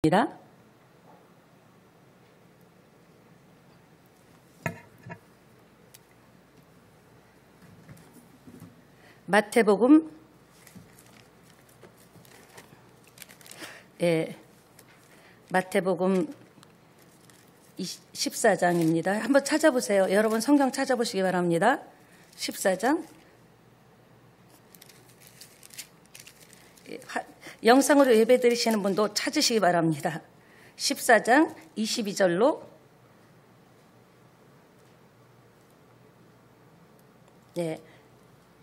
입니다. 마태복음 마태복음 14장입니다. 한번 찾아보세요. 여러분 성경 찾아보시기 바랍니다. 14장. 영상으로 예배 드리시는 분도 찾으시기 바랍니다. 14장 22절로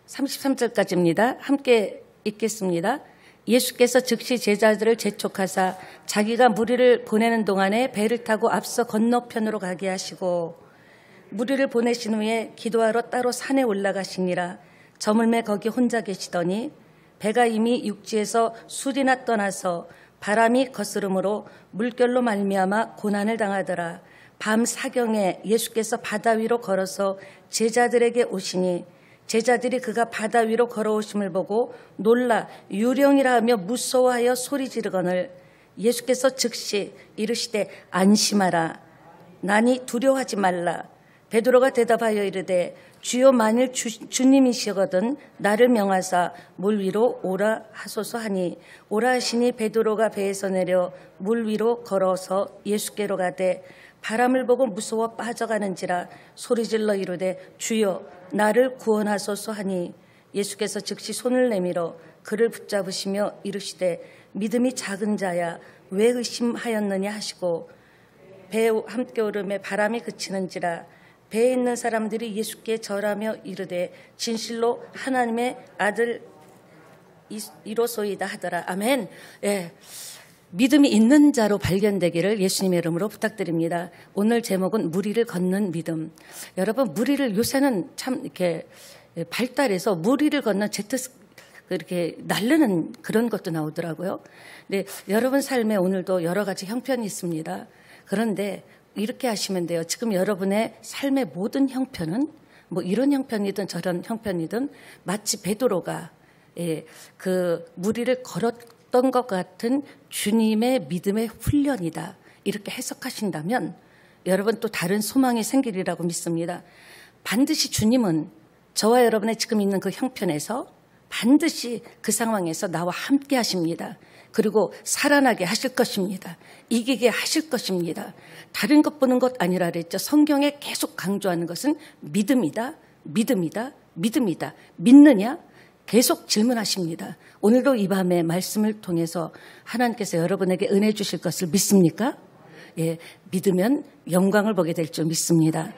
33절까지입니다. 함께 읽겠습니다. 예수께서 즉시 제자들을 재촉하사 자기가 무리를 보내는 동안에 배를 타고 앞서 건너편으로 가게 하시고 무리를 보내신 후에 기도하러 따로 산에 올라가시니라. 저물매 거기 혼자 계시더니 배가 이미 육지에서 술이나 떠나서 바람이 거스름으로 물결로 말미암아 고난을 당하더라. 밤 사경에 예수께서 바다 위로 걸어서 제자들에게 오시니 제자들이 그가 바다 위로 걸어오심을 보고 놀라 유령이라 하며 무서워하여 소리 지르거늘 예수께서 즉시 이르시되 안심하라. 나니 두려워하지 말라. 베드로가 대답하여 이르되 주여 만일 주님이시거든 나를 명하사 물 위로 오라 하소서 하니 오라 하시니 베드로가 배에서 내려 물 위로 걸어서 예수께로 가되 바람을 보고 무서워 빠져가는지라 소리질러 이르되 주여 나를 구원하소서 하니 예수께서 즉시 손을 내밀어 그를 붙잡으시며 이르시되 믿음이 작은 자야 왜 의심하였느냐 하시고 배에 함께 오름에 바람이 그치는지라 배에 있는 사람들이 예수께 절하며 이르되 진실로 하나님의 아들 이로소이다 하더라. 아멘. 믿음이 있는 자로 발견되기를 예수님의 이름으로 부탁드립니다. 오늘 제목은 무리를 걷는 믿음. 여러분 무리를 요새는 참 이렇게 발달해서 무리를 걷는 이렇게 날르는 그런 것도 나오더라고요. 근데 여러분 삶에 오늘도 여러 가지 형편이 있습니다. 그런데 이렇게 하시면 돼요. 지금 여러분의 삶의 모든 형편은 뭐 이런 형편이든 저런 형편이든 마치 베드로가 그 무리를 걸었던 것 같은 주님의 믿음의 훈련이다. 이렇게 해석하신다면 여러분 또 다른 소망이 생기리라고 믿습니다. 반드시 주님은 저와 여러분의 지금 있는 그 형편에서 반드시 그 상황에서 나와 함께 하십니다. 그리고 살아나게 하실 것입니다. 이기게 하실 것입니다. 다른 것 보는 것 아니라 그랬죠. 성경에 계속 강조하는 것은 믿음이다. 믿음이다. 믿음이다. 믿느냐? 계속 질문하십니다. 오늘도 이 밤에 말씀을 통해서 하나님께서 여러분에게 은혜 주실 것을 믿습니까? 믿으면 영광을 보게 될 줄 믿습니다.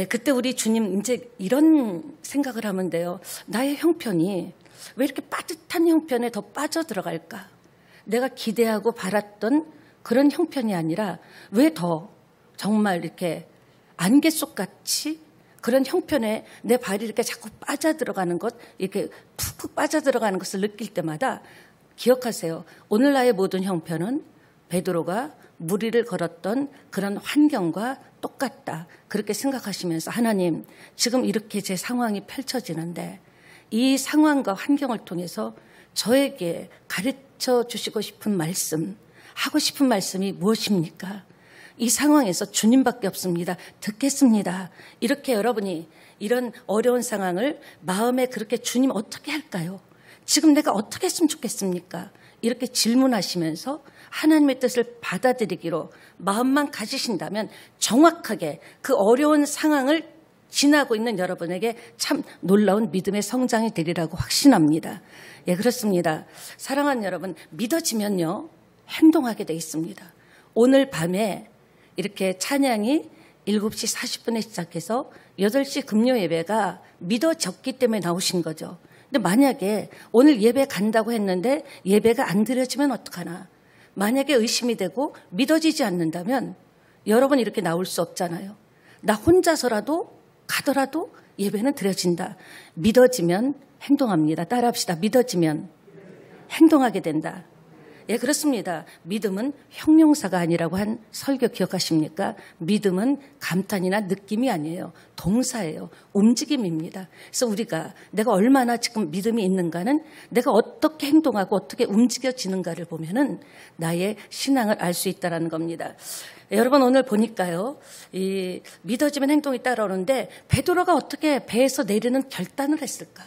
그때 우리 주님 이제 이런 생각을 하면 돼요. 나의 형편이 왜 이렇게 빠듯한 형편에 더 빠져들어갈까? 내가 기대하고 바랐던 그런 형편이 아니라 왜 더 정말 이렇게 안개 속같이 그런 형편에 내 발이 이렇게 자꾸 빠져들어가는 것, 이렇게 푹푹 빠져들어가는 것을 느낄 때마다 기억하세요. 오늘 나의 모든 형편은 베드로가 무리를 걸었던 그런 환경과 똑같다. 그렇게 생각하시면서 하나님, 지금 이렇게 제 상황이 펼쳐지는데 이 상황과 환경을 통해서 저에게 가르쳐 주시고 싶은 말씀, 하고 싶은 말씀이 무엇입니까? 이 상황에서 주님밖에 없습니다. 듣겠습니다. 이렇게 여러분이 이런 어려운 상황을 마음에 그렇게 주님 어떻게 할까요? 지금 내가 어떻게 했으면 좋겠습니까? 이렇게 질문하시면서 하나님의 뜻을 받아들이기로 마음만 가지신다면 정확하게 그 어려운 상황을 지나고 있는 여러분에게 참 놀라운 믿음의 성장이 되리라고 확신합니다. 그렇습니다. 사랑하는 여러분, 믿어지면요 행동하게 돼 있습니다. 오늘 밤에 이렇게 찬양이 7시 40분에 시작해서 8시 금요 예배가 믿어졌기 때문에 나오신 거죠. 근데 만약에 오늘 예배 간다고 했는데 예배가 안 드려지면 어떡하나. 만약에 의심이 되고 믿어지지 않는다면 여러분 이렇게 나올 수 없잖아요. 나 혼자서라도 가더라도 예배는 드려진다. 믿어지면 행동합니다. 따라합시다. 믿어지면 행동하게 된다. 예, 그렇습니다. 믿음은 형용사가 아니라고 한 설교 기억하십니까? 믿음은 감탄이나 느낌이 아니에요. 동사예요. 움직임입니다. 그래서 우리가 내가 얼마나 지금 믿음이 있는가는 내가 어떻게 행동하고 어떻게 움직여지는가를 보면은 나의 신앙을 알 수 있다는 겁니다. 여러분 오늘 보니까요, 이 믿어지면 행동이 따라오는데 베드로가 어떻게 배에서 내리는 결단을 했을까?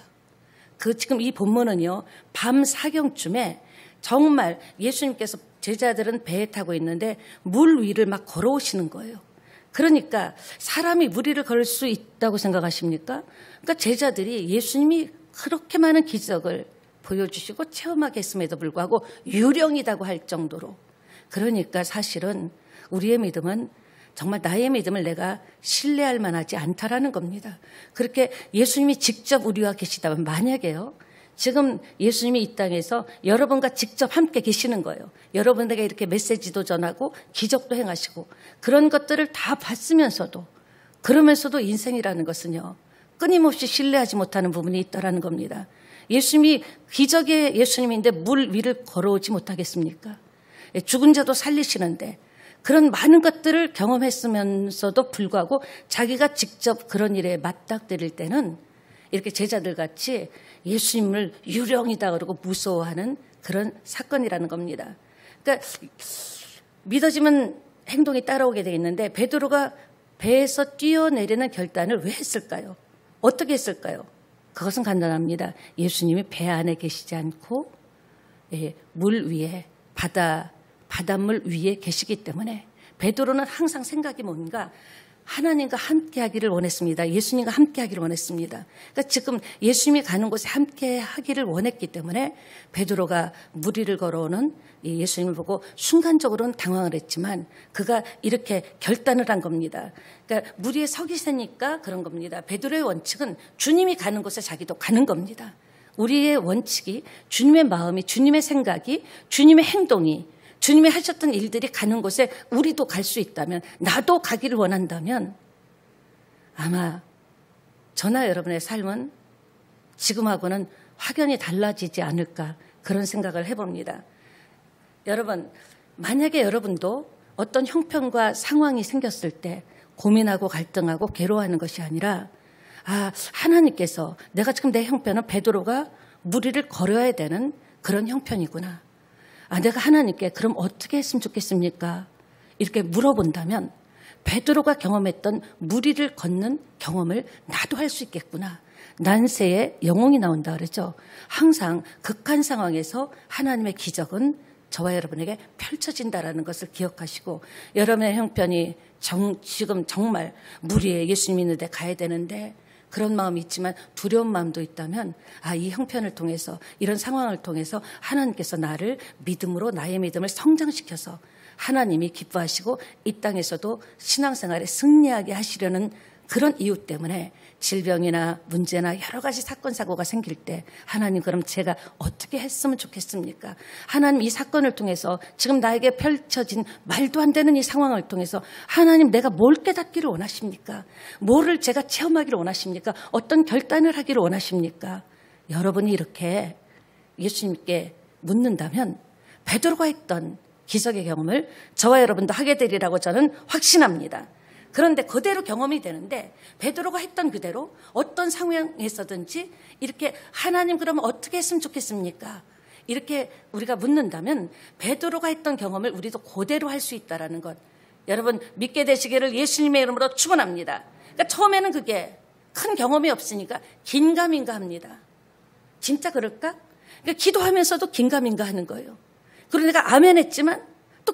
지금 이 본문은요, 밤 사경쯤에 정말 예수님께서 제자들은 배에 타고 있는데 물 위를 막 걸어오시는 거예요. 그러니까 사람이 물 위를 걸을 수 있다고 생각하십니까? 그러니까 제자들이 예수님이 그렇게 많은 기적을 보여주시고 체험하게 했음에도 불구하고 유령이라고 할 정도로, 그러니까 사실은 우리의 믿음은 정말 나의 믿음을 내가 신뢰할 만하지 않다라는 겁니다. 그렇게 예수님이 직접 우리와 계시다면, 만약에요, 지금 예수님이 이 땅에서 여러분과 직접 함께 계시는 거예요. 여러분에게 이렇게 메시지도 전하고 기적도 행하시고 그런 것들을 다 봤으면서도, 그러면서도 인생이라는 것은요, 끊임없이 신뢰하지 못하는 부분이 있다라는 겁니다. 예수님이 기적의 예수님인데 물 위를 걸어오지 못하겠습니까? 죽은 자도 살리시는데 그런 많은 것들을 경험했으면서도 불구하고 자기가 직접 그런 일에 맞닥뜨릴 때는 이렇게 제자들 같이 예수님을 유령이다 그러고 무서워하는 그런 사건이라는 겁니다. 그러니까 믿어지면 행동이 따라오게 되어 있는데 베드로가 배에서 뛰어내리는 결단을 왜 했을까요? 어떻게 했을까요? 그것은 간단합니다. 예수님이 배 안에 계시지 않고 물 위에, 바닷물 위에 계시기 때문에 베드로는 항상 생각이 뭔가 하나님과 함께 하기를 원했습니다. 예수님과 함께 하기를 원했습니다. 그러니까 지금 예수님이 가는 곳에 함께 하기를 원했기 때문에 베드로가 물 위를 걸어오는 예수님을 보고 순간적으로는 당황을 했지만 그가 이렇게 결단을 한 겁니다. 그러니까 물 위에 서 계시니까 그런 겁니다. 베드로의 원칙은 주님이 가는 곳에 자기도 가는 겁니다. 우리의 원칙이 주님의 마음이, 주님의 생각이, 주님의 행동이, 주님이 하셨던 일들이 가는 곳에 우리도 갈 수 있다면, 나도 가기를 원한다면 아마 저나 여러분의 삶은 지금하고는 확연히 달라지지 않을까, 그런 생각을 해봅니다. 여러분, 만약에 여러분도 어떤 형편과 상황이 생겼을 때 고민하고 갈등하고 괴로워하는 것이 아니라, 하나님께서 내가 지금 내 형편은 베드로가 물 위를 걸어야 되는 그런 형편이구나. 내가 하나님께 그럼 어떻게 했으면 좋겠습니까? 이렇게 물어본다면 베드로가 경험했던 물 위를 걷는 경험을 나도 할 수 있겠구나. 난세의 영웅이 나온다 그러죠. 항상 극한 상황에서 하나님의 기적은 저와 여러분에게 펼쳐진다라는 것을 기억하시고, 여러분의 형편이 지금 정말 물 위에 예수님 있는 데 가야 되는데 그런 마음이 있지만 두려운 마음도 있다면, 이 형편을 통해서, 이런 상황을 통해서 하나님께서 나를 믿음으로, 나의 믿음을 성장시켜서 하나님이 기뻐하시고 이 땅에서도 신앙생활에 승리하게 하시려는 그런 이유 때문에 질병이나 문제나 여러 가지 사건 사고가 생길 때, 하나님 그럼 제가 어떻게 했으면 좋겠습니까? 하나님 이 사건을 통해서, 지금 나에게 펼쳐진 말도 안 되는 이 상황을 통해서 하나님 내가 뭘 깨닫기를 원하십니까? 뭐를 제가 체험하기를 원하십니까? 어떤 결단을 하기를 원하십니까? 여러분이 이렇게 예수님께 묻는다면 베드로가 했던 기적의 경험을 저와 여러분도 하게 되리라고 저는 확신합니다. 그런데 그대로 경험이 되는데, 베드로가 했던 그대로 어떤 상황에서든지 이렇게 하나님 그러면 어떻게 했으면 좋겠습니까? 이렇게 우리가 묻는다면 베드로가 했던 경험을 우리도 그대로 할 수 있다는 것, 여러분 믿게 되시기를 예수님의 이름으로 축원합니다. 그러니까 처음에는 그게 큰 경험이 없으니까 긴가민가 합니다. 진짜 그럴까? 그러니까 기도하면서도 긴가민가 하는 거예요. 그리고 내가 아멘 했지만 또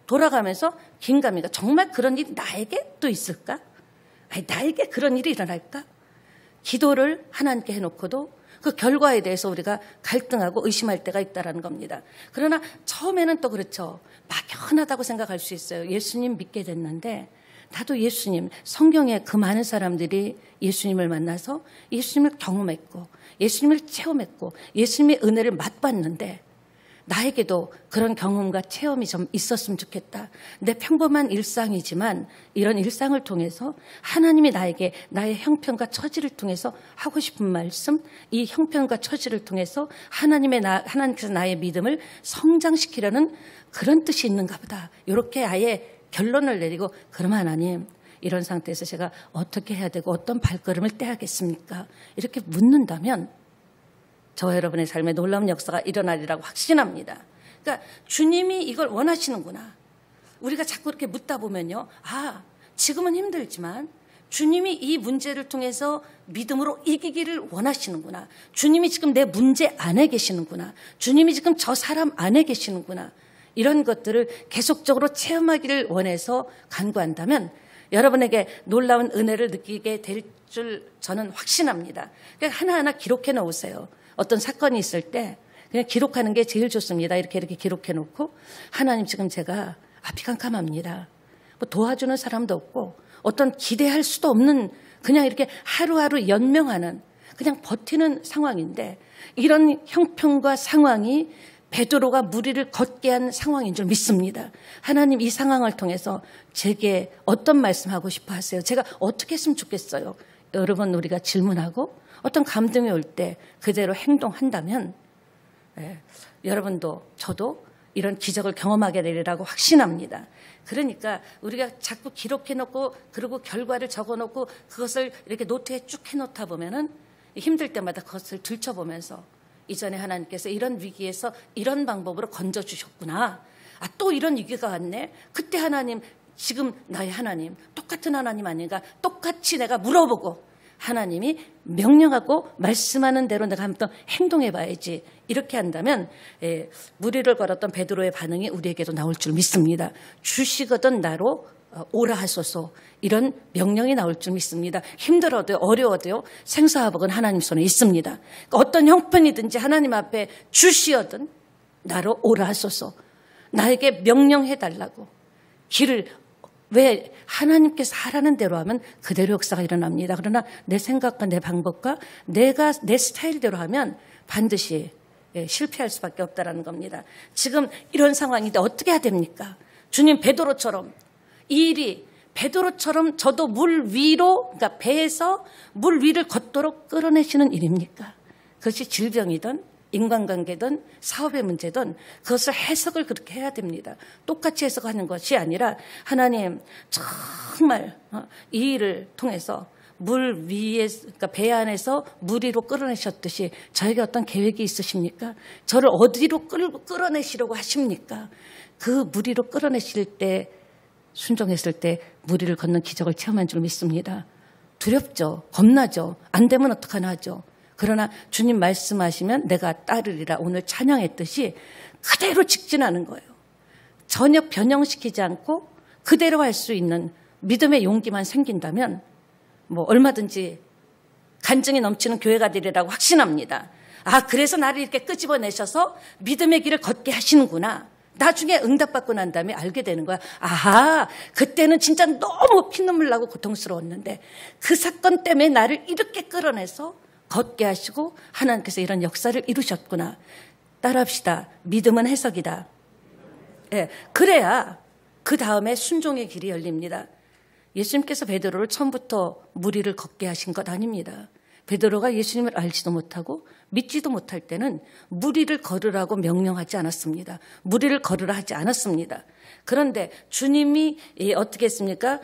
돌아가면서 긴가민가, 정말 그런 일이 나에게 또 있을까? 나에게 그런 일이 일어날까? 기도를 하나님께 해놓고도 그 결과에 대해서 우리가 갈등하고 의심할 때가 있다는 겁니다. 그러나 처음에는 또 그렇죠. 막연하다고 생각할 수 있어요. 예수님 믿게 됐는데 나도 예수님, 성경에 그 많은 사람들이 예수님을 만나서 예수님을 경험했고 예수님을 체험했고 예수님의 은혜를 맛봤는데 나에게도 그런 경험과 체험이 좀 있었으면 좋겠다. 내 평범한 일상이지만 이런 일상을 통해서 하나님이 나에게 나의 형편과 처지를 통해서 하고 싶은 말씀, 이 형편과 처지를 통해서 하나님께서 나의 믿음을 성장시키려는 그런 뜻이 있는가 보다. 이렇게 아예 결론을 내리고, 그럼 하나님, 이런 상태에서 제가 어떻게 해야 되고 어떤 발걸음을 떼야겠습니까? 이렇게 묻는다면 저와 여러분의 삶에 놀라운 역사가 일어나리라고 확신합니다. 그러니까 주님이 이걸 원하시는구나. 우리가 자꾸 이렇게 묻다 보면요, 지금은 힘들지만 주님이 이 문제를 통해서 믿음으로 이기기를 원하시는구나. 주님이 지금 내 문제 안에 계시는구나. 주님이 지금 저 사람 안에 계시는구나. 이런 것들을 계속적으로 체험하기를 원해서 간구한다면 여러분에게 놀라운 은혜를 느끼게 될 줄 저는 확신합니다. 그러니까 하나하나 기록해 놓으세요. 어떤 사건이 있을 때 그냥 기록하는 게 제일 좋습니다. 이렇게 기록해 놓고, 하나님 지금 제가 앞이 캄캄합니다. 뭐 도와주는 사람도 없고 어떤 기대할 수도 없는, 그냥 이렇게 하루하루 연명하는, 그냥 버티는 상황인데, 이런 형편과 상황이 베드로가 무리를 걷게 한 상황인 줄 믿습니다. 하나님 이 상황을 통해서 제게 어떤 말씀하고 싶어 하세요? 제가 어떻게 했으면 좋겠어요? 여러분, 우리가 질문하고 어떤 감동이 올 때 그대로 행동한다면 여러분도 저도 이런 기적을 경험하게 되리라고 확신합니다. 그러니까 우리가 자꾸 기록해놓고 그리고 결과를 적어놓고 그것을 이렇게 노트에 쭉 해놓다 보면은 힘들 때마다 그것을 들춰보면서, 이전에 하나님께서 이런 위기에서 이런 방법으로 건져주셨구나. 또 이런 위기가 왔네. 그때 하나님, 지금 나의 하나님 똑같은 하나님 아닌가. 똑같이 내가 물어보고 하나님이 명령하고 말씀하는 대로 내가 한번 행동해봐야지. 이렇게 한다면 무리를 걸었던 베드로의 반응이 우리에게도 나올 줄 믿습니다. 주시거든 나로 오라 하소서. 이런 명령이 나올 줄 믿습니다. 힘들어도요, 어려워도요, 생사화복은 하나님 손에 있습니다. 그러니까 어떤 형편이든지 하나님 앞에 주시어든 나로 오라 하소서. 나에게 명령해달라고. 길을, 왜 하나님께서 하라는 대로 하면 그대로 역사가 일어납니다. 그러나 내 생각과 내 방법과 내가 내 스타일대로 하면 반드시 실패할 수밖에 없다는 겁니다. 지금 이런 상황인데 어떻게 해야 됩니까? 주님, 베드로처럼 이 일이 베드로처럼 저도 물 위로, 그러니까 배에서 물 위를 걷도록 끌어내시는 일입니까? 그것이 질병이든 인간관계든 사업의 문제든 그것을 해석을 그렇게 해야 됩니다. 똑같이 해석하는 것이 아니라, 하나님 정말 이 일을 통해서 물 위에, 그러니까 배 안에서 물 위로 끌어내셨듯이 저에게 어떤 계획이 있으십니까? 저를 어디로 끌어내시려고 하십니까? 그 물 위로 끌어내실 때, 순종했을 때 무리를 걷는 기적을 체험한 줄 믿습니다. 두렵죠. 겁나죠. 안 되면 어떡하나 하죠. 그러나 주님 말씀하시면 내가 따르리라. 오늘 찬양했듯이 그대로 직진하는 거예요. 전혀 변형시키지 않고 그대로 할 수 있는 믿음의 용기만 생긴다면 뭐 얼마든지 간증이 넘치는 교회가 되리라고 확신합니다. 그래서 나를 이렇게 끄집어내셔서 믿음의 길을 걷게 하시는구나. 나중에 응답받고 난 다음에 알게 되는 거야. 그때는 진짜 너무 피눈물 나고 고통스러웠는데 그 사건 때문에 나를 이렇게 끌어내서 걷게 하시고 하나님께서 이런 역사를 이루셨구나. 따라합시다. 믿음은 해석이다. 그래야 그 다음에 순종의 길이 열립니다. 예수님께서 베드로를 처음부터 무리를 걷게 하신 것 아닙니다. 베드로가 예수님을 알지도 못하고 믿지도 못할 때는 무리를 걸으라고 명령하지 않았습니다. 무리를 걸으라 하지 않았습니다. 그런데 주님이 어떻게 했습니까?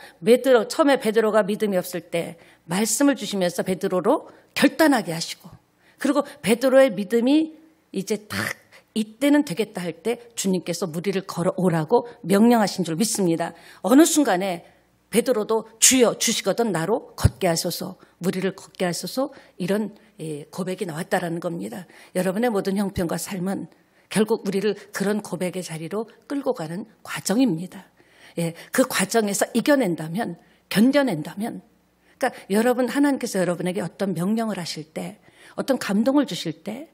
처음에 베드로가 믿음이 없을 때 말씀을 주시면서 베드로로 결단하게 하시고, 그리고 베드로의 믿음이 이제 딱 이때는 되겠다 할 때 주님께서 무리를 걸어오라고 명령하신 줄 믿습니다. 어느 순간에 베드로도 주여 주시거든 나로 걷게 하소서, 무리를 걷게 하소서, 이런 고백이 나왔다라는 겁니다. 여러분의 모든 형편과 삶은 결국 우리를 그런 고백의 자리로 끌고 가는 과정입니다. 그 과정에서 이겨낸다면, 견뎌낸다면, 그러니까 여러분, 하나님께서 여러분에게 어떤 명령을 하실 때, 어떤 감동을 주실 때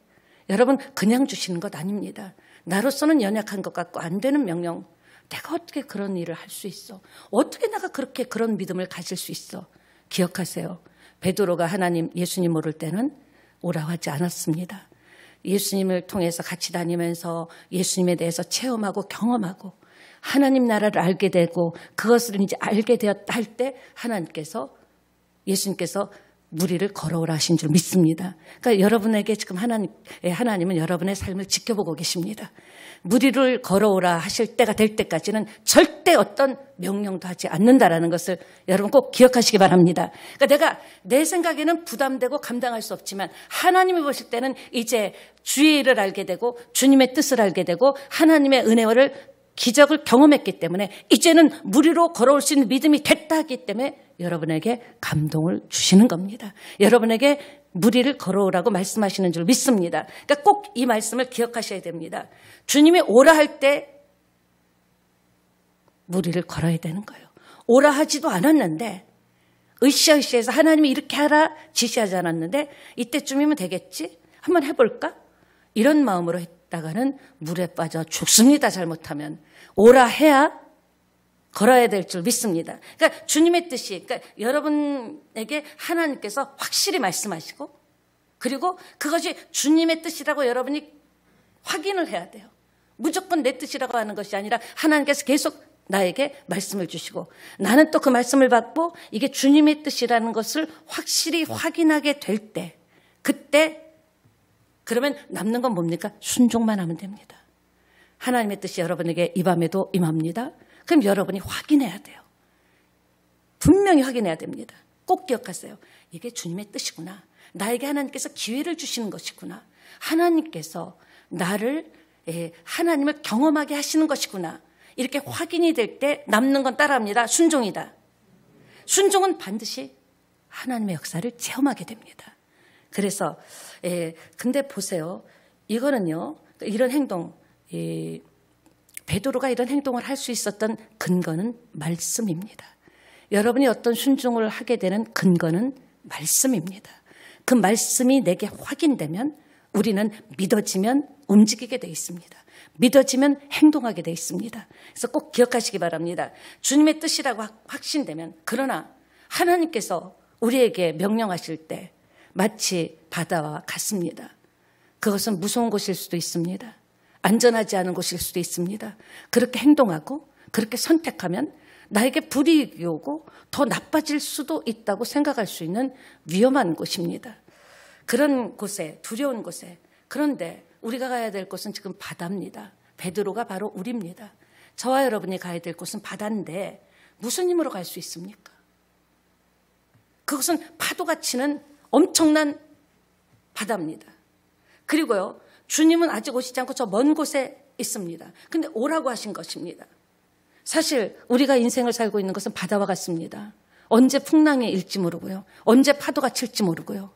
여러분 그냥 주시는 것 아닙니다. 나로서는 연약한 것 같고 안 되는 명령, 내가 어떻게 그런 일을 할 수 있어? 어떻게 내가 그렇게 그런 믿음을 가질 수 있어? 기억하세요. 베드로가 하나님, 예수님 모를 때는 오라고 하지 않았습니다. 예수님을 통해서 같이 다니면서 예수님에 대해서 체험하고 경험하고 하나님 나라를 알게 되고 그것을 이제 알게 되었다 할 때 예수님께서 무리를 걸어오라 하신 줄 믿습니다. 그러니까 여러분에게 지금 하나님은 여러분의 삶을 지켜보고 계십니다. 무리를 걸어오라 하실 때가 될 때까지는 절대 어떤 명령도 하지 않는다라는 것을 여러분 꼭 기억하시기 바랍니다. 그러니까 내가 내 생각에는 부담되고 감당할 수 없지만 하나님이 보실 때는 이제 주의 일을 알게 되고 주님의 뜻을 알게 되고 하나님의 은혜를 기적을 경험했기 때문에 이제는 무리로 걸어올 수 있는 믿음이 됐다 하기 때문에 여러분에게 감동을 주시는 겁니다. 여러분에게 무리를 걸어오라고 말씀하시는 줄 믿습니다. 그러니까 꼭 이 말씀을 기억하셔야 됩니다. 주님이 오라 할 때 무리를 걸어야 되는 거예요. 오라 하지도 않았는데 으쌰으쌰해서 하나님이 이렇게 하라 지시하지 않았는데 이때쯤이면 되겠지? 한번 해볼까? 이런 마음으로 했다가는 물에 빠져 죽습니다. 잘못하면. 오라 해야 걸어야 될 줄 믿습니다. 그러니까 주님의 뜻이, 그러니까 여러분에게 하나님께서 확실히 말씀하시고 그리고 그것이 주님의 뜻이라고 여러분이 확인을 해야 돼요. 무조건 내 뜻이라고 하는 것이 아니라 하나님께서 계속 나에게 말씀을 주시고 나는 또 그 말씀을 받고 이게 주님의 뜻이라는 것을 확실히 확인하게 될 때 그때 그러면 남는 건 뭡니까? 순종만 하면 됩니다. 하나님의 뜻이 여러분에게 이 밤에도 임합니다. 그럼 여러분이 확인해야 돼요. 분명히 확인해야 됩니다. 꼭 기억하세요. 이게 주님의 뜻이구나. 나에게 하나님께서 기회를 주시는 것이구나. 하나님께서 나를 하나님을 경험하게 하시는 것이구나. 이렇게 확인이 될 때 남는 건 따라합니다. 순종이다. 순종은 반드시 하나님의 역사를 체험하게 됩니다. 그래서 근데 보세요. 이거는요. 이런 행동 베드로가 이런 행동을 할 수 있었던 근거는 말씀입니다. 여러분이 어떤 순종을 하게 되는 근거는 말씀입니다. 그 말씀이 내게 확인되면 우리는 믿어지면 움직이게 돼 있습니다. 믿어지면 행동하게 돼 있습니다. 그래서 꼭 기억하시기 바랍니다. 주님의 뜻이라고 확신되면 그러나 하나님께서 우리에게 명령하실 때 마치 바다와 같습니다. 그것은 무서운 곳일 수도 있습니다. 안전하지 않은 곳일 수도 있습니다. 그렇게 행동하고 그렇게 선택하면 나에게 불이익이 오고 더 나빠질 수도 있다고 생각할 수 있는 위험한 곳입니다. 그런 곳에 두려운 곳에 그런데 우리가 가야 될 곳은 지금 바다입니다. 베드로가 바로 우리입니다. 저와 여러분이 가야 될 곳은 바다인데 무슨 힘으로 갈 수 있습니까? 그것은 파도가 치는 엄청난 바다입니다. 그리고요. 주님은 아직 오시지 않고 저 먼 곳에 있습니다. 근데 오라고 하신 것입니다. 사실 우리가 인생을 살고 있는 것은 바다와 같습니다. 언제 풍랑이 일지 모르고요. 언제 파도가 칠지 모르고요.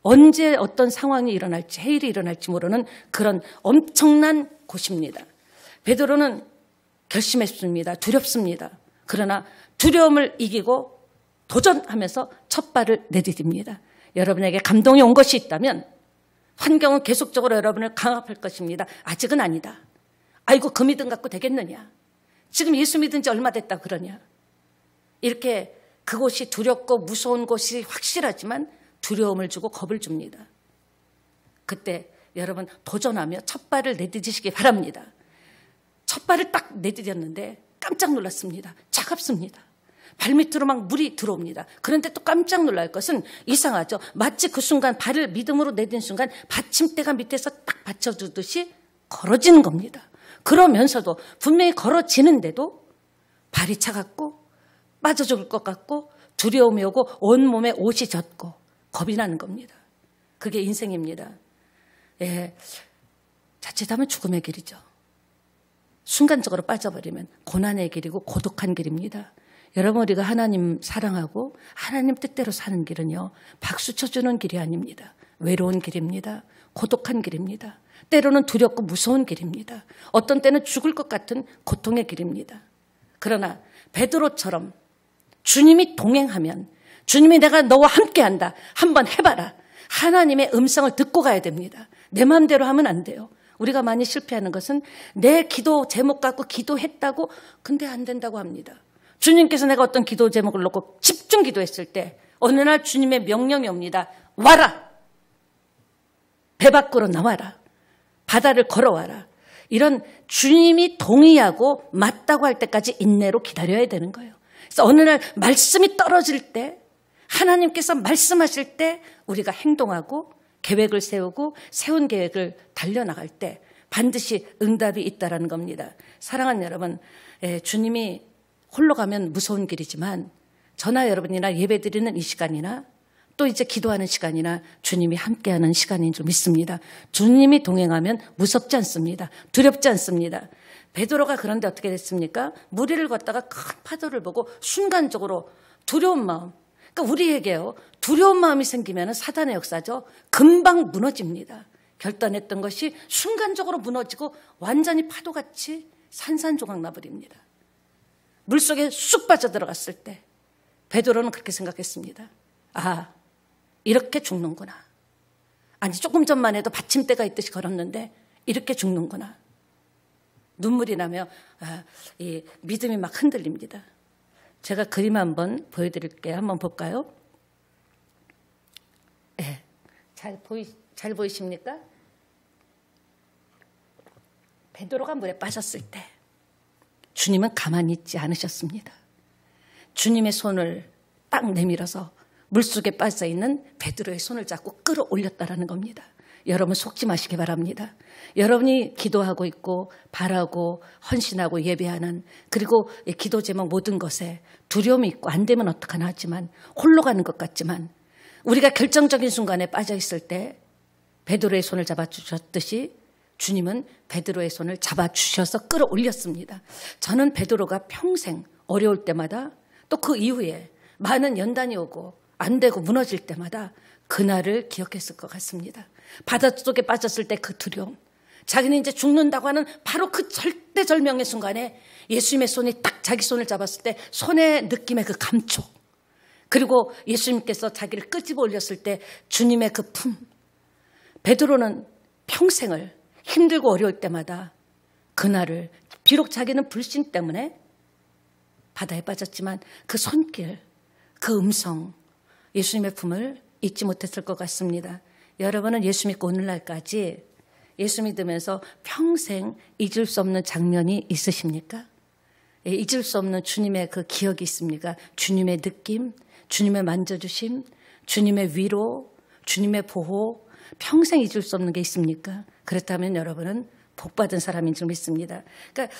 언제 어떤 상황이 일어날지 해일이 일어날지 모르는 그런 엄청난 곳입니다. 베드로는 결심했습니다. 두렵습니다. 그러나 두려움을 이기고 도전하면서 첫 발을 내디딥니다. 여러분에게 감동이 온 것이 있다면 환경은 계속적으로 여러분을 강압할 것입니다. 아직은 아니다. 아이고 그 믿음 갖고 되겠느냐. 지금 예수 믿은 지 얼마 됐다 그러냐. 이렇게 그곳이 두렵고 무서운 곳이 확실하지만 두려움을 주고 겁을 줍니다. 그때 여러분 도전하며 첫 발을 내디디시기 바랍니다. 첫 발을 딱 내디뎠는데 깜짝 놀랐습니다. 차갑습니다. 발밑으로 막 물이 들어옵니다. 그런데 또 깜짝 놀랄 것은 이상하죠. 마치 그 순간 발을 믿음으로 내딘 순간 받침대가 밑에서 딱 받쳐주듯이 걸어지는 겁니다. 그러면서도 분명히 걸어지는데도 발이 차갑고 빠져 죽을 것 같고 두려움이 오고 온몸에 옷이 젖고 겁이 나는 겁니다. 그게 인생입니다. 자칫하면 죽음의 길이죠. 순간적으로 빠져버리면 고난의 길이고 고독한 길입니다. 여러분 우리가 하나님 사랑하고 하나님 뜻대로 사는 길은요. 박수 쳐주는 길이 아닙니다. 외로운 길입니다. 고독한 길입니다. 때로는 두렵고 무서운 길입니다. 어떤 때는 죽을 것 같은 고통의 길입니다. 그러나 베드로처럼 주님이 동행하면 주님이 내가 너와 함께한다. 한번 해봐라. 하나님의 음성을 듣고 가야 됩니다. 내 마음대로 하면 안 돼요. 우리가 많이 실패하는 것은 내 기도 제목 갖고 기도했다고 근데 안 된다고 합니다. 주님께서 내가 어떤 기도 제목을 놓고 집중 기도했을 때 어느 날 주님의 명령이 옵니다. 와라. 배 밖으로 나와라. 바다를 걸어와라. 이런 주님이 동의하고 맞다고 할 때까지 인내로 기다려야 되는 거예요. 그래서 어느 날 말씀이 떨어질 때, 하나님께서 말씀하실 때 우리가 행동하고 계획을 세우고 세운 계획을 달려나갈 때 반드시 응답이 있다라는 겁니다. 사랑하는 여러분, 주님이 홀로 가면 무서운 길이지만 저나 여러분이나 예배드리는 이 시간이나 또 이제 기도하는 시간이나 주님이 함께하는 시간인 줄 믿습니다. 주님이 동행하면 무섭지 않습니다. 두렵지 않습니다. 베드로가 그런데 어떻게 됐습니까? 물 위를 걷다가 큰 파도를 보고 순간적으로 두려운 마음, 그러니까 우리에게요, 두려운 마음이 생기면 사단의 역사죠. 금방 무너집니다. 결단했던 것이 순간적으로 무너지고 완전히 파도같이 산산조각 나버립니다. 물속에 쑥 빠져들어갔을 때 베드로는 그렇게 생각했습니다. 아, 이렇게 죽는구나. 아니, 조금 전만 해도 받침대가 있듯이 걸었는데 이렇게 죽는구나. 눈물이 나며 이 믿음이 막 흔들립니다. 제가 그림 한번 보여드릴게요. 한번 볼까요? 네, 잘 보이십니까? 베드로가 물에 빠졌을 때 주님은 가만히 있지 않으셨습니다. 주님의 손을 딱 내밀어서 물속에 빠져있는 베드로의 손을 잡고 끌어올렸다라는 겁니다. 여러분 속지 마시기 바랍니다. 여러분이 기도하고 있고 바라고 헌신하고 예배하는, 그리고 기도 제목 모든 것에 두려움이 있고 안 되면 어떡하나 하지만 홀로 가는 것 같지만 우리가 결정적인 순간에 빠져있을 때 베드로의 손을 잡아주셨듯이 주님은 베드로의 손을 잡아주셔서 끌어올렸습니다. 저는 베드로가 평생 어려울 때마다 또 그 이후에 많은 연단이 오고 안 되고 무너질 때마다 그날을 기억했을 것 같습니다. 바닷속에 빠졌을 때 그 두려움, 자기는 이제 죽는다고 하는 바로 그 절대절명의 순간에 예수님의 손이 딱 자기 손을 잡았을 때 손의 느낌의 그 감촉, 그리고 예수님께서 자기를 끄집어 올렸을 때 주님의 그 품. 베드로는 평생을 힘들고 어려울 때마다 그날을, 비록 자기는 불신 때문에 바다에 빠졌지만 그 손길, 그 음성, 예수님의 품을 잊지 못했을 것 같습니다. 여러분은 예수 믿고 오늘날까지 예수 믿으면서 평생 잊을 수 없는 장면이 있으십니까? 잊을 수 없는 주님의 그 기억이 있습니까? 주님의 느낌, 주님의 만져주심, 주님의 위로, 주님의 보호, 평생 잊을 수 없는 게 있습니까? 그렇다면 여러분은 복받은 사람인 줄 믿습니다. 그러니까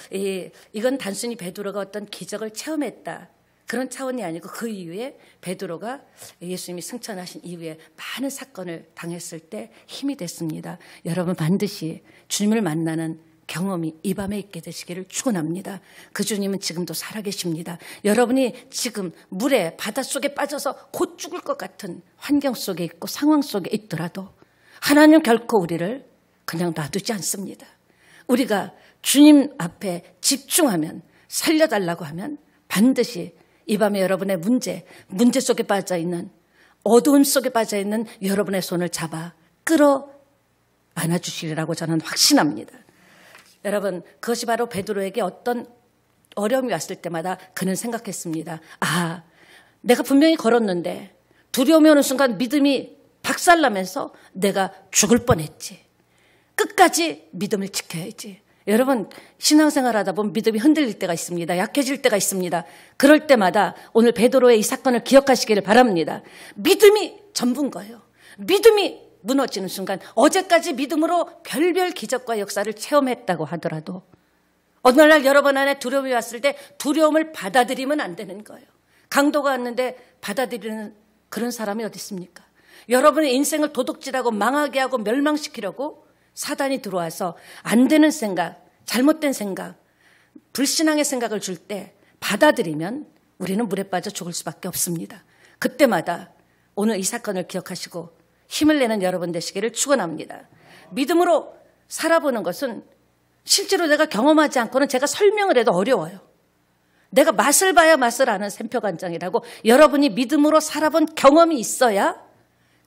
이건 단순히 베드로가 어떤 기적을 체험했다, 그런 차원이 아니고 그 이후에 베드로가 예수님이 승천하신 이후에 많은 사건을 당했을 때 힘이 됐습니다. 여러분 반드시 주님을 만나는 경험이 이 밤에 있게 되시기를 축원합니다. 그 주님은 지금도 살아계십니다. 여러분이 지금 물에 바닷속에 빠져서 곧 죽을 것 같은 환경 속에 있고 상황 속에 있더라도 하나님 결코 우리를 그냥 놔두지 않습니다. 우리가 주님 앞에 집중하면, 살려달라고 하면 반드시 이 밤에 여러분의 문제 속에 빠져있는, 어두움 속에 빠져있는 여러분의 손을 잡아 끌어 안아주시리라고 저는 확신합니다. 여러분, 그것이 바로 베드로에게 어떤 어려움이 왔을 때마다 그는 생각했습니다. 아, 내가 분명히 걸었는데 두려움이 오는 순간 믿음이 박살나면서 내가 죽을 뻔했지. 끝까지 믿음을 지켜야지. 여러분, 신앙생활 하다 보면 믿음이 흔들릴 때가 있습니다. 약해질 때가 있습니다. 그럴 때마다 오늘 베드로의 이 사건을 기억하시기를 바랍니다. 믿음이 전부인 거예요. 믿음이 무너지는 순간, 어제까지 믿음으로 별별 기적과 역사를 체험했다고 하더라도 어느 날 여러분 안에 두려움이 왔을 때 두려움을 받아들이면 안 되는 거예요. 강도가 왔는데 받아들이는 그런 사람이 어디 있습니까? 여러분의 인생을 도둑질하고 망하게 하고 멸망시키려고 사단이 들어와서 안 되는 생각, 잘못된 생각, 불신앙의 생각을 줄 때 받아들이면 우리는 물에 빠져 죽을 수밖에 없습니다. 그때마다 오늘 이 사건을 기억하시고 힘을 내는 여러분 되시기를 축원합니다. 믿음으로 살아보는 것은 실제로 내가 경험하지 않고는 제가 설명을 해도 어려워요. 내가 맛을 봐야 맛을 아는 샘표간장이라고, 여러분이 믿음으로 살아본 경험이 있어야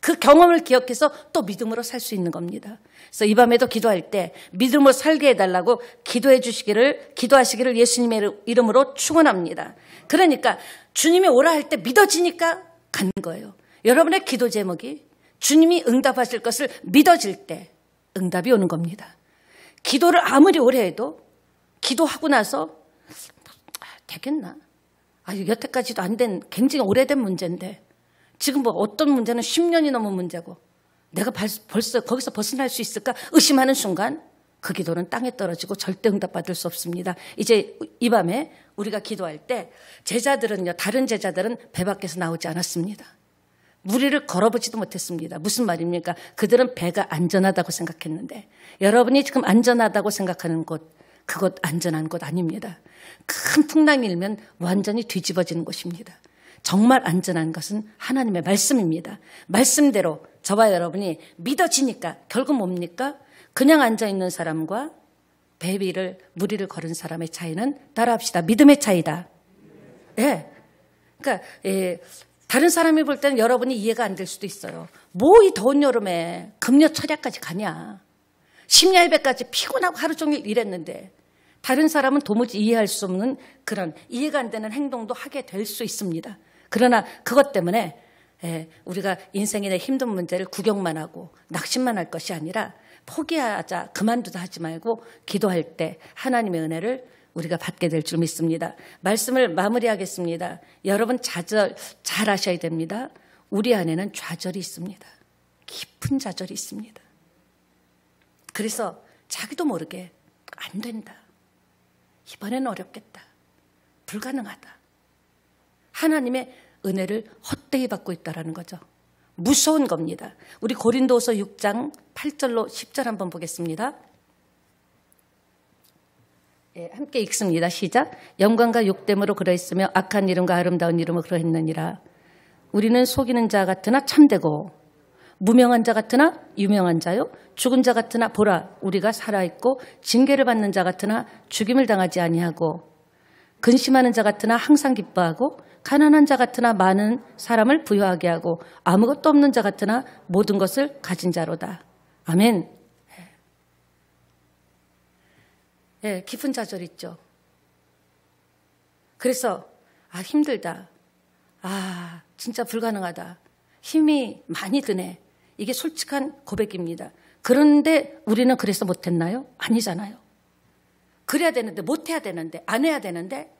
그 경험을 기억해서 또 믿음으로 살 수 있는 겁니다. 그래서 이 밤에도 기도할 때 믿음으로 살게 해달라고 기도하시기를 예수님의 이름으로 축원합니다. 그러니까 주님이 오라 할 때 믿어지니까 가는 거예요. 여러분의 기도 제목이 주님이 응답하실 것을 믿어질 때 응답이 오는 겁니다. 기도를 아무리 오래 해도 기도하고 나서 되겠나? 여태까지도 안 된 굉장히 오래된 문제인데 지금 뭐 어떤 문제는 10년이 넘은 문제고 내가 벌써 거기서 벗어날 수 있을까 의심하는 순간 그 기도는 땅에 떨어지고 절대 응답받을 수 없습니다. 이제 이 밤에 우리가 기도할 때 제자들은요, 다른 제자들은 배 밖에서 나오지 않았습니다. 무리를 걸어보지도 못했습니다. 무슨 말입니까? 그들은 배가 안전하다고 생각했는데 여러분이 지금 안전하다고 생각하는 곳, 그곳 안전한 곳 아닙니다. 큰 풍랑이 일면 완전히 뒤집어지는 곳입니다. 정말 안전한 것은 하나님의 말씀입니다. 말씀대로 저와 여러분이 믿어지니까 결국 뭡니까? 그냥 앉아있는 사람과 배 위를 무리를 걸은 사람의 차이는 따라합시다. 믿음의 차이다. 예. 그러니까 다른 사람이 볼 때는 여러분이 이해가 안 될 수도 있어요. 뭐 이 더운 여름에 금요 철야까지 가냐. 심야예배까지 피곤하고 하루 종일 일했는데 다른 사람은 도무지 이해할 수 없는 그런 이해가 안 되는 행동도 하게 될 수 있습니다. 그러나 그것 때문에 우리가 인생의 힘든 문제를 구경만 하고 낙심만 할 것이 아니라 포기하자, 그만두자 하지 말고 기도할 때 하나님의 은혜를 우리가 받게 될 줄 믿습니다. 말씀을 마무리하겠습니다. 여러분 잘 아셔야 됩니다. 우리 안에는 좌절이 있습니다. 깊은 좌절이 있습니다. 그래서 자기도 모르게 안 된다. 이번에는 어렵겠다. 불가능하다. 하나님의 은혜를 헛되이 받고 있다는 거죠. 무서운 겁니다. 우리 고린도후서 6장 8절로 10절 한번 보겠습니다. 함께 읽습니다. 시작. 영광과 욕됨으로 그러했으며 악한 이름과 아름다운 이름으로 그러했느니라. 우리는 속이는 자 같으나 참되고 무명한 자 같으나 유명한 자요 죽은 자 같으나 보라 우리가 살아있고 징계를 받는 자 같으나 죽임을 당하지 아니하고 근심하는 자 같으나 항상 기뻐하고 가난한 자 같으나 많은 사람을 부유하게 하고 아무것도 없는 자 같으나 모든 것을 가진 자로다. 아멘. 깊은 좌절 있죠. 그래서 힘들다. 진짜 불가능하다. 힘이 많이 드네. 이게 솔직한 고백입니다. 그런데 우리는 그래서 못했나요? 아니잖아요. 그래야 되는데, 못해야 되는데, 안 해야 되는데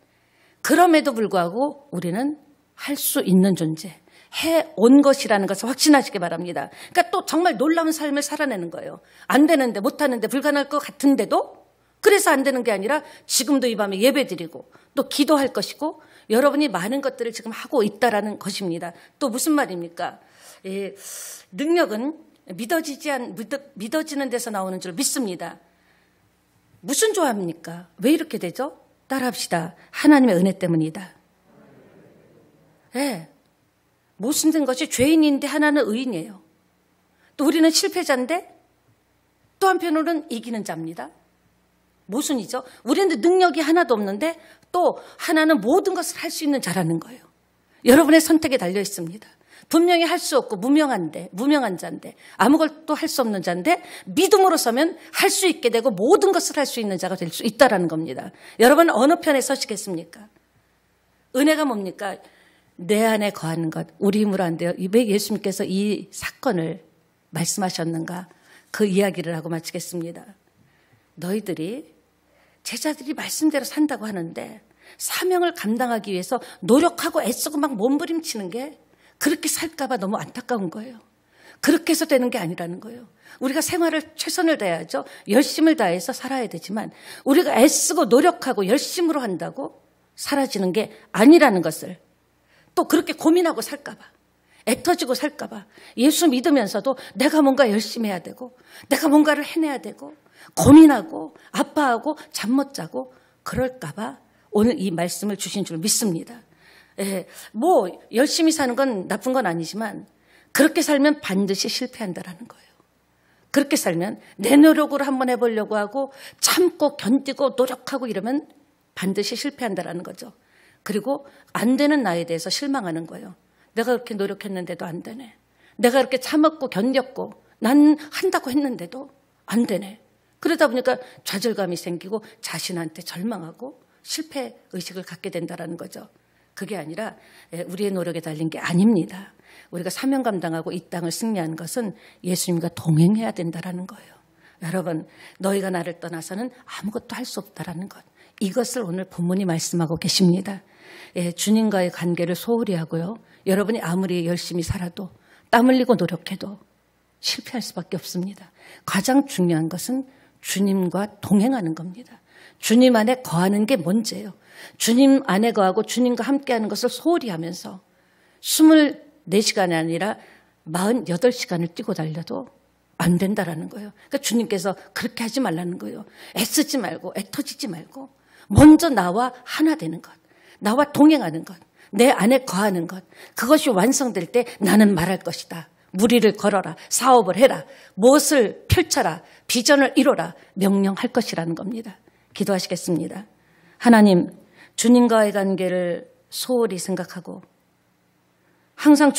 그럼에도 불구하고 우리는 할 수 있는 존재, 해온 것이라는 것을 확신하시기 바랍니다. 그러니까 또 정말 놀라운 삶을 살아내는 거예요. 안 되는데, 못하는데, 불가능할 것 같은데도 그래서 안 되는 게 아니라 지금도 이 밤에 예배드리고 또 기도할 것이고 여러분이 많은 것들을 지금 하고 있다라는 것입니다. 또 무슨 말입니까? 능력은 믿어지는 데서 나오는 줄 믿습니다. 무슨 조합입니까? 왜 이렇게 되죠? 따라합시다. 하나님의 은혜 때문이다. 모든 것이 죄인인데 하나는 의인이에요. 또 우리는 실패자인데 또 한편으로는 이기는 자입니다. 모순이죠. 우리는 능력이 하나도 없는데 또 하나는 모든 것을 할 수 있는 자라는 거예요. 여러분의 선택에 달려 있습니다. 분명히 할 수 없고 무명한 자인데 아무것도 할 수 없는 자인데 믿음으로 서면 할 수 있게 되고 모든 것을 할 수 있는 자가 될 수 있다는 겁니다. 여러분 어느 편에 서시겠습니까? 은혜가 뭡니까? 내 안에 거하는 것. 우리 힘으로 안 돼요. 왜 예수님께서 이 사건을 말씀하셨는가? 그 이야기를 하고 마치겠습니다. 너희들이 제자들이 말씀대로 산다고 하는데 사명을 감당하기 위해서 노력하고 애쓰고 막 몸부림치는 게 그렇게 살까 봐 너무 안타까운 거예요. 그렇게 해서 되는 게 아니라는 거예요. 우리가 생활을 최선을 다해야죠. 열심을 다해서 살아야 되지만 우리가 애쓰고 노력하고 열심으로 한다고 사라지는 게 아니라는 것을 또 그렇게 고민하고 살까 봐 애터지고 살까 봐 예수 믿으면서도 내가 뭔가 열심히 해야 되고 내가 뭔가를 해내야 되고 고민하고 아파하고 잠 못 자고 그럴까 봐 오늘 이 말씀을 주신 줄 믿습니다. 뭐 열심히 사는 건 나쁜 건 아니지만 그렇게 살면 반드시 실패한다라는 거예요. 그렇게 살면 내 노력으로 한번 해보려고 하고 참고 견디고 노력하고 이러면 반드시 실패한다라는 거죠. 그리고 안 되는 나에 대해서 실망하는 거예요. 내가 그렇게 노력했는데도 안 되네. 내가 그렇게 참았고 견뎠고 난 한다고 했는데도 안 되네. 그러다 보니까 좌절감이 생기고 자신한테 절망하고 실패 의식을 갖게 된다는 거죠. 그게 아니라 우리의 노력에 달린 게 아닙니다. 우리가 사명 감당하고 이 땅을 승리하는 것은 예수님과 동행해야 된다는 거예요. 여러분, 너희가 나를 떠나서는 아무것도 할 수 없다라는 것. 이것을 오늘 본문이 말씀하고 계십니다. 예, 주님과의 관계를 소홀히 하고요. 여러분이 아무리 열심히 살아도 땀 흘리고 노력해도 실패할 수밖에 없습니다. 가장 중요한 것은 주님과 동행하는 겁니다. 주님 안에 거하는 게 문제예요. 주님 안에 거하고 주님과 함께하는 것을 소홀히 하면서 24시간이 아니라 48시간을 뛰고 달려도 안 된다라는 거예요. 그러니까 주님께서 그렇게 하지 말라는 거예요. 애쓰지 말고 애터지지 말고 먼저 나와 하나 되는 것, 나와 동행하는 것, 내 안에 거하는 것, 그것이 완성될 때 나는 말할 것이다. 무리를 걸어라, 사업을 해라, 무엇을 펼쳐라, 비전을 이뤄라, 명령할 것이라는 겁니다. 기도하시겠습니다. 하나님, 주님과의 관계를 소홀히 생각하고 항상